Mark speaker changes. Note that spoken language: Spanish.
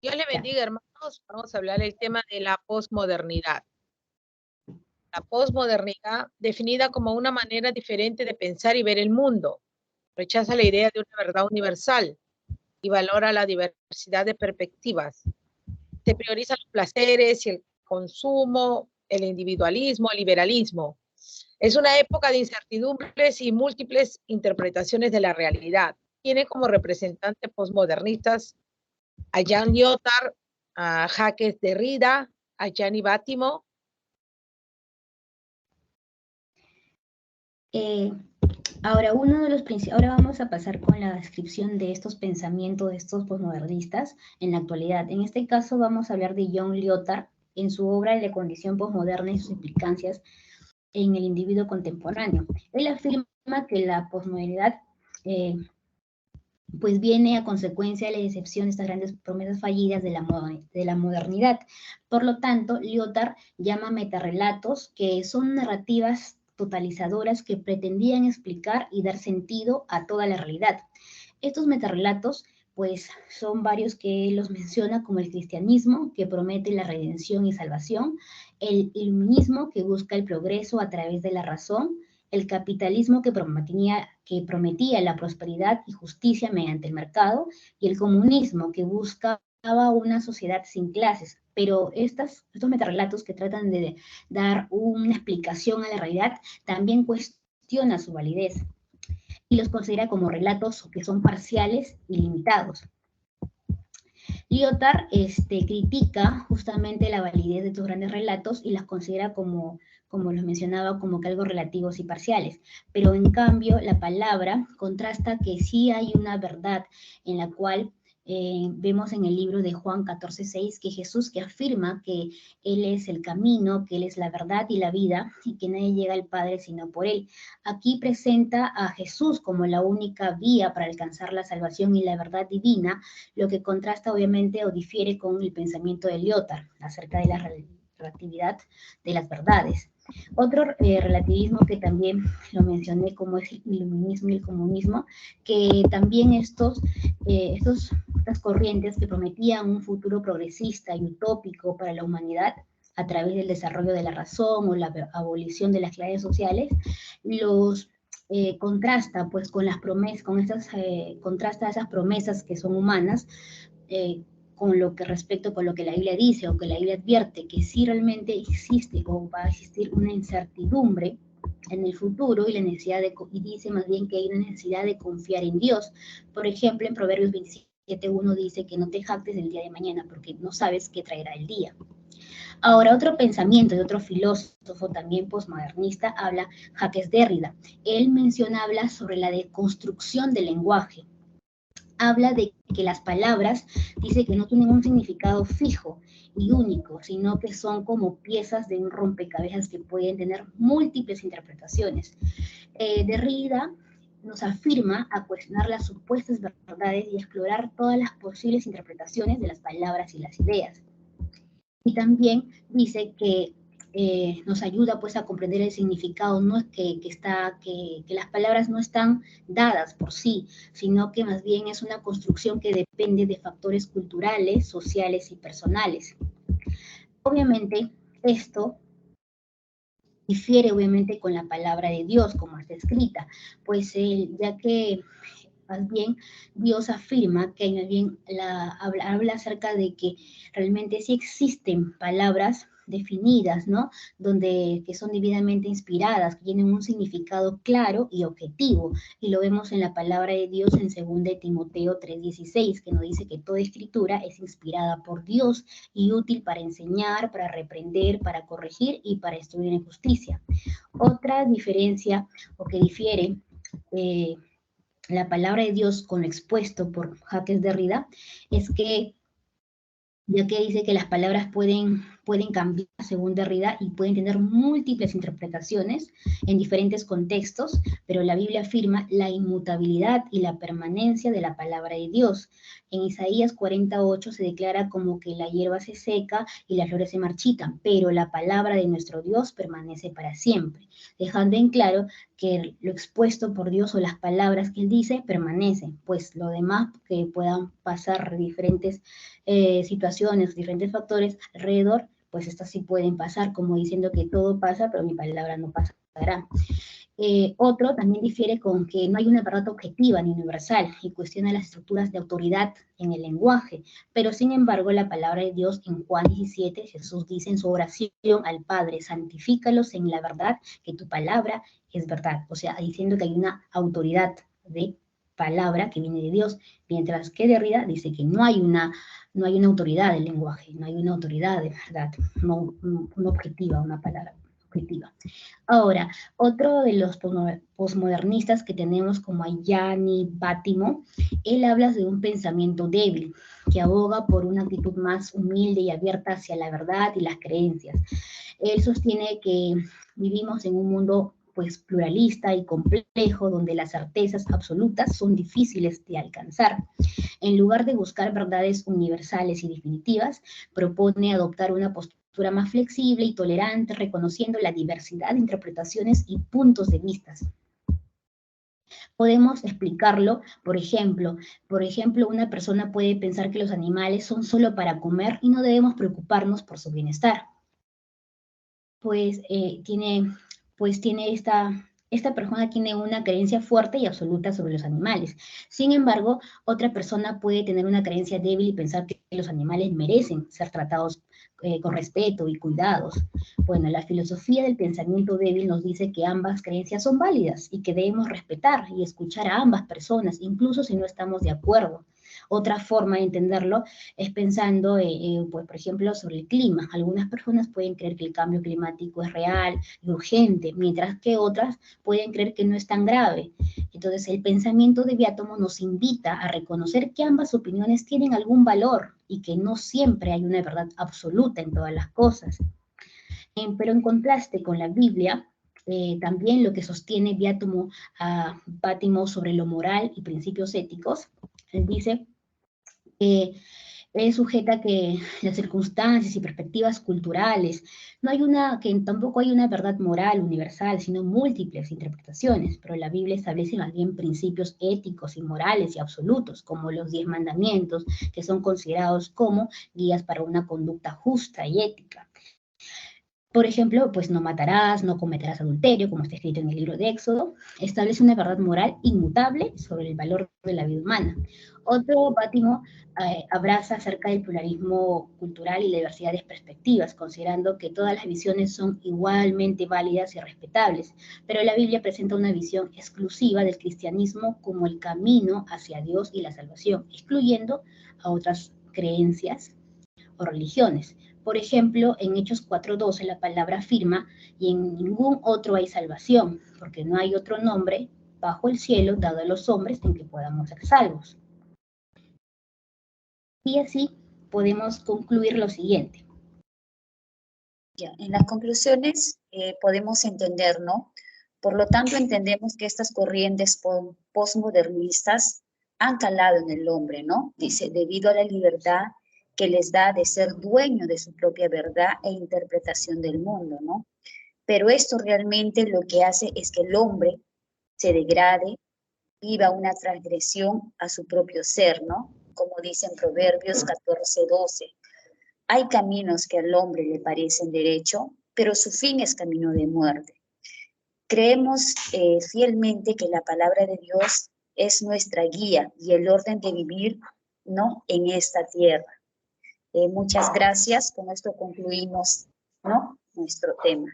Speaker 1: Dios le
Speaker 2: Ya.
Speaker 1: bendiga, hermanos. Vamos a hablar del tema de la posmodernidad. La posmodernidad, definida como una manera diferente de pensar y ver el mundo, rechaza la idea de una verdad universal y valora la diversidad de perspectivas. Se priorizan los placeres y el consumo, el individualismo, el liberalismo. Es una época de incertidumbres y múltiples interpretaciones de la realidad. Tiene como representantes posmodernistas a Jean Lyotard, a Jacques Derrida, a Gianni Battimo.
Speaker 2: Eh, Ahora, ahora vamos a pasar con la descripción de estos pensamientos de estos posmodernistas en la actualidad. En este caso vamos a hablar de John Lyotard en su obra La condición posmoderna y sus implicancias en el individuo contemporáneo. Él afirma que la posmodernidad pues viene a consecuencia de la decepción de estas grandes promesas fallidas de la modernidad. Por lo tanto, Lyotard llama metarrelatos, que son narrativas totalizadoras que pretendían explicar y dar sentido a toda la realidad. Estos metarrelatos pues son varios que los menciona, como el cristianismo, que promete la redención y salvación, el iluminismo, que busca el progreso a través de la razón, el capitalismo que prometía la prosperidad y justicia mediante el mercado, y el comunismo, que buscaba una sociedad sin clases. Pero estos metarrelatos que tratan de dar una explicación a la realidad también cuestiona su validez y los considera como relatos que son parciales y limitados. Lyotard critica justamente la validez de estos grandes relatos y las considera como los mencionaba, como que algo relativos y parciales. Pero en cambio, la palabra contrasta que sí hay una verdad en la cual vemos en el libro de Juan 14:6 que Jesús que afirma que Él es el camino, que Él es la verdad y la vida y que nadie llega al Padre sino por Él. Aquí presenta a Jesús como la única vía para alcanzar la salvación y la verdad divina, lo que contrasta obviamente o difiere con el pensamiento de Lyotard acerca de la relatividad de las verdades. Otro relativismo que también lo mencioné, como es el iluminismo y el comunismo, que también estas corrientes que prometían un futuro progresista y utópico para la humanidad a través del desarrollo de la razón o la abolición de las clases sociales, los contrasta pues con las promesas, contrasta esas promesas que son humanas, con lo que respecto con lo que la Biblia dice o que la Biblia advierte que sí realmente existe o va a existir una incertidumbre en el futuro y la necesidad y dice más bien que hay una necesidad de confiar en Dios. Por ejemplo, en Proverbios 27:1 dice que no te jactes del día de mañana porque no sabes qué traerá el día. Ahora, otro pensamiento de otro filósofo también postmodernista habla Jacques Derrida. Él habla sobre la deconstrucción del lenguaje. Habla de que las palabras, dice que no tienen un significado fijo y único, sino que son como piezas de un rompecabezas que pueden tener múltiples interpretaciones. Derrida nos afirma a cuestionar las supuestas verdades y explorar todas las posibles interpretaciones de las palabras y las ideas. Y también dice que nos ayuda pues a comprender el significado, no es que las palabras no están dadas por sí, sino que más bien es una construcción que depende de factores culturales, sociales y personales. Obviamente esto difiere obviamente con la palabra de Dios como está escrita, pues ya que más bien Dios afirma que más bien habla acerca de que realmente sí existen palabras definidas, ¿no? Que son debidamente inspiradas, que tienen un significado claro y objetivo. Y lo vemos en la palabra de Dios en 2 Timoteo 3:16, que nos dice que toda escritura es inspirada por Dios y útil para enseñar, para reprender, para corregir y para instruir en justicia. Otra diferencia o que difiere la palabra de Dios con lo expuesto por Jacques Derrida es que ya que dice que las palabras pueden cambiar según Derrida y pueden tener múltiples interpretaciones en diferentes contextos, pero la Biblia afirma la inmutabilidad y la permanencia de la palabra de Dios. En Isaías 48 se declara como que la hierba se seca y las flores se marchitan, pero la palabra de nuestro Dios permanece para siempre, dejando en claro que lo expuesto por Dios o las palabras que Él dice permanecen, pues lo demás que puedan pasar diferentes situaciones, diferentes factores alrededor, pues estas sí pueden pasar, como diciendo que todo pasa, pero mi palabra no pasará. Otro también difiere con que no hay una verdad objetiva ni universal y cuestiona las estructuras de autoridad en el lenguaje, pero sin embargo la palabra de Dios en Juan 17, Jesús dice en su oración al Padre, santifícalos en la verdad, que tu palabra es verdad, o sea, diciendo que hay una autoridad de palabra que viene de Dios, mientras que Derrida dice que no hay una autoridad del lenguaje, no hay una autoridad de verdad, no una objetiva, una palabra objetiva. Ahora, otro de los posmodernistas que tenemos como a Gianni Battimo, él habla de un pensamiento débil, que aboga por una actitud más humilde y abierta hacia la verdad y las creencias. Él sostiene que vivimos en un mundo pues pluralista y complejo, donde las certezas absolutas son difíciles de alcanzar. En lugar de buscar verdades universales y definitivas, propone adoptar una postura más flexible y tolerante, reconociendo la diversidad de interpretaciones y puntos de vista. Podemos explicarlo, por ejemplo, una persona puede pensar que los animales son solo para comer y no debemos preocuparnos por su bienestar. Pues tiene esta persona tiene una creencia fuerte y absoluta sobre los animales. Sin embargo, otra persona puede tener una creencia débil y pensar que los animales merecen ser tratados con respeto y cuidados. Bueno, la filosofía del pensamiento débil nos dice que ambas creencias son válidas y que debemos respetar y escuchar a ambas personas, incluso si no estamos de acuerdo. Otra forma de entenderlo es pensando, pues, por ejemplo, sobre el clima. Algunas personas pueden creer que el cambio climático es real y urgente, mientras que otras pueden creer que no es tan grave. Entonces, el pensamiento de Biatomo nos invita a reconocer que ambas opiniones tienen algún valor y que no siempre hay una verdad absoluta en todas las cosas. Pero en contraste con la Biblia, también lo que sostiene Bátimo sobre lo moral y principios éticos, él dice que es sujeta que las circunstancias y perspectivas culturales, que tampoco hay una verdad moral universal, sino múltiples interpretaciones, pero la Biblia establece más bien principios éticos y morales y absolutos, como los 10 mandamientos, que son considerados como guías para una conducta justa y ética. Por ejemplo, pues no matarás, no cometerás adulterio, como está escrito en el libro de Éxodo, establece una verdad moral inmutable sobre el valor de la vida humana. Otro Bátimo abraza acerca del pluralismo cultural y la diversidad de perspectivas, considerando que todas las visiones son igualmente válidas y respetables, pero la Biblia presenta una visión exclusiva del cristianismo como el camino hacia Dios y la salvación, excluyendo a otras creencias o religiones. Por ejemplo, en Hechos 4:12 la palabra afirma, y en ningún otro hay salvación, porque no hay otro nombre bajo el cielo dado a los hombres en que podamos ser salvos. Y así podemos concluir lo siguiente.
Speaker 3: Ya, en las conclusiones podemos entender, ¿no? Por lo tanto, entendemos que estas corrientes postmodernistas han calado en el hombre, ¿no? Dice, debido a la libertad que les da de ser dueño de su propia verdad e interpretación del mundo, ¿no? Pero esto realmente lo que hace es que el hombre se degrade, viva una transgresión a su propio ser, ¿no? Como dice en Proverbios 14:12. Hay caminos que al hombre le parecen derecho, pero su fin es camino de muerte. Creemos fielmente que la palabra de Dios es nuestra guía y el orden de vivir, ¿no?, en esta tierra. Muchas gracias. Con esto concluimos, ¿no?, nuestro tema.